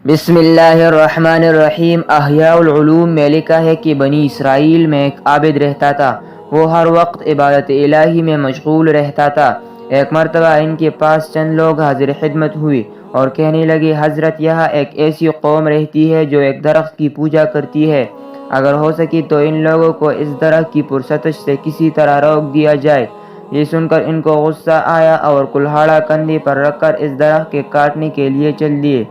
بسم اللہ الرحمن الرحیم۔ احیاء العلوم میں لکھا ہے کہ بنی اسرائیل میں ایک عابد رہتا تھا، وہ ہر وقت عبادت الہی میں مشغول رہتا تھا۔ ایک مرتبہ ان کے پاس چند لوگ حاضر خدمت ہوئے اور کہنے لگے، حضرت یہاں ایک ایسی قوم رہتی ہے جو ایک درخت کی پوجا کرتی ہے، اگر ہو سکے تو ان لوگوں کو اس درخت کی پرستش سے کسی طرح روک دیا جائے۔ یہ سن کر ان کو غصہ آیا اور کلہاڑا کندھے پر رکھ کر اس درخت کے کاٹنے کے لیے چل دیے۔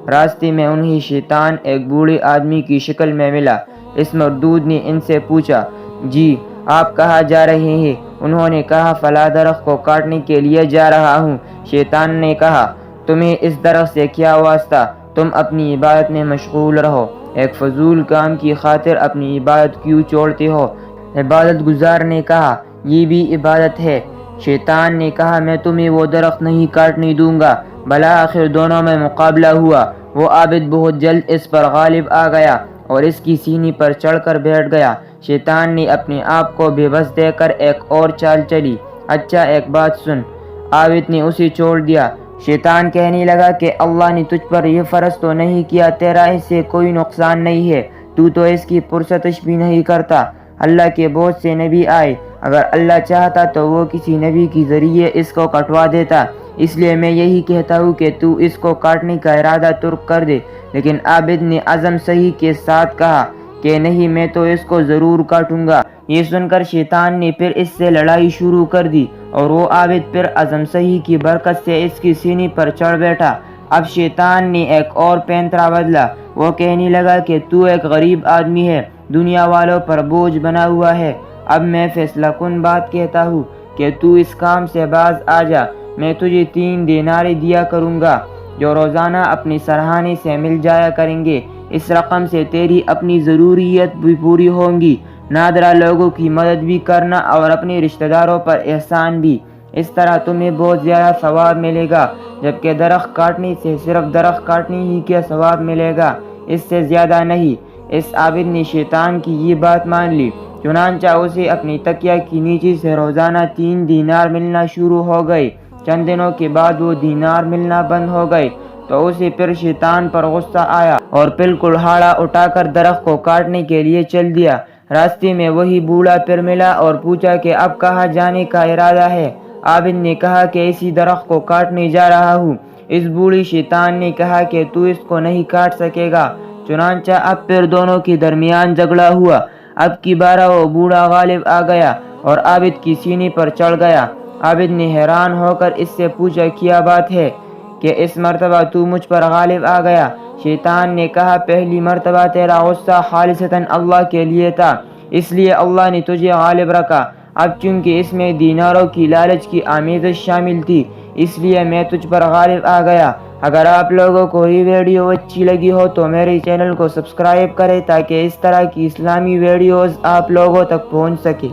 راستے میں انہیں شیطان ایک بوڑھے آدمی کی شکل میں ملا۔ اس مردود نے ان سے پوچھا، جی آپ کہاں جا رہے ہیں؟ انہوں نے کہا، فلاں درخت کو کاٹنے کے لیے جا رہا ہوں۔ شیطان نے کہا، تمہیں اس درخت سے کیا واسطہ؟ تم اپنی عبادت میں مشغول رہو، ایک فضول کام کی خاطر اپنی عبادت کیوں چھوڑتے ہو؟ عبادت گزار نے کہا، یہ بھی عبادت ہے۔ شیطان نے کہا، میں تمہیں وہ درخت نہیں کاٹنے دوں گا۔ بالآخر دونوں میں مقابلہ ہوا۔ وہ عابد بہت جلد اس پر غالب آ گیا اور اس کی سینی پر چڑھ کر بیٹھ گیا۔ شیطان نے اپنے آپ کو بے بس دے کر ایک اور چال چلی۔ اچھا ایک بات سن۔ عابد نے اسے چھوڑ دیا۔ شیطان کہنے لگا کہ اللہ نے تجھ پر یہ فرض تو نہیں کیا، تیرا اس سے کوئی نقصان نہیں ہے، تو اس کی پرستش بھی نہیں کرتا۔ اللہ کے بہت سے نبی آئے، اگر اللہ چاہتا تو وہ کسی نبی کے ذریعے اس کو کٹوا دیتا، اس لیے میں یہی کہتا ہوں کہ تو اس کو کاٹنے کا ارادہ ترک کر دے۔ لیکن عابد نے عزم صحیح کے ساتھ کہا کہ نہیں، میں تو اس کو ضرور کاٹوں گا۔ یہ سن کر شیطان نے پھر اس سے لڑائی شروع کر دی اور وہ عابد پھر عزم صحیح کی برکت سے اس کی سینی پر چڑھ بیٹھا۔ اب شیطان نے ایک اور پینترا بدلا۔ وہ کہنے لگا کہ تو ایک غریب آدمی ہے، دنیا والوں پر بوجھ بنا ہوا ہے۔ اب میں فیصلہ کن بات کہتا ہوں کہ تو اس کام سے باز آ جا۔ میں تجھے 3 دینار دیا کروں گا جو روزانہ اپنے سرہانے سے مل جایا کریں گے۔ اس رقم سے تیری اپنی ضروریت بھی پوری ہوں گی، نادرا لوگوں کی مدد بھی کرنا اور اپنے رشتہ داروں پر احسان بھی۔ اس طرح تمہیں بہت زیادہ ثواب ملے گا، جبکہ درخت کاٹنے سے صرف درخت کاٹنے ہی کا ثواب ملے گا، اس سے زیادہ نہیں۔ اس عابد نے شیطان کی یہ بات مان لی، چنانچہ اسے اپنی تکیہ کی نیچے سے روزانہ 3 دینار ملنا شروع ہو گئے۔ چند دنوں کے بعد وہ دینار ملنا بند ہو گئے تو اسے پھر شیطان پر غصہ آیا اور پھر کلہاڑا اٹھا کر درخت کو کاٹنے کے لیے چل دیا۔ راستے میں وہی بوڑھا پھر ملا اور پوچھا کہ اب کہاں جانے کا ارادہ ہے؟ عابد نے کہا کہ اسی درخت کو کاٹنے جا رہا ہوں۔ اس بوڑھے شیطان نے کہا کہ تو اس کو نہیں کاٹ سکے گا۔ چنانچہ اب پھر دونوں کے درمیان جھگڑا ہوا۔ اب کی بار وہ بوڑھا غالب آ گیا اور عابد کی سینے پر چڑھ گیا۔ عابد نے حیران ہو کر اس سے پوچھا، کیا بات ہے کہ اس مرتبہ تو مجھ پر غالب آ گیا؟ شیطان نے کہا، پہلی مرتبہ تیرا غصہ خالصتاً اللہ کے لیے تھا، اس لیے اللہ نے تجھے غالب رکھا۔ اب چونکہ اس میں دیناروں کی لالچ کی آمیزش شامل تھی، اس لیے میں تجھ پر غالب آ گیا۔ اگر آپ لوگوں کو یہ ویڈیو اچھی لگی ہو تو میرے چینل کو سبسکرائب کریں تاکہ اس طرح کی اسلامی ویڈیوز آپ لوگوں تک پہنچ سکے۔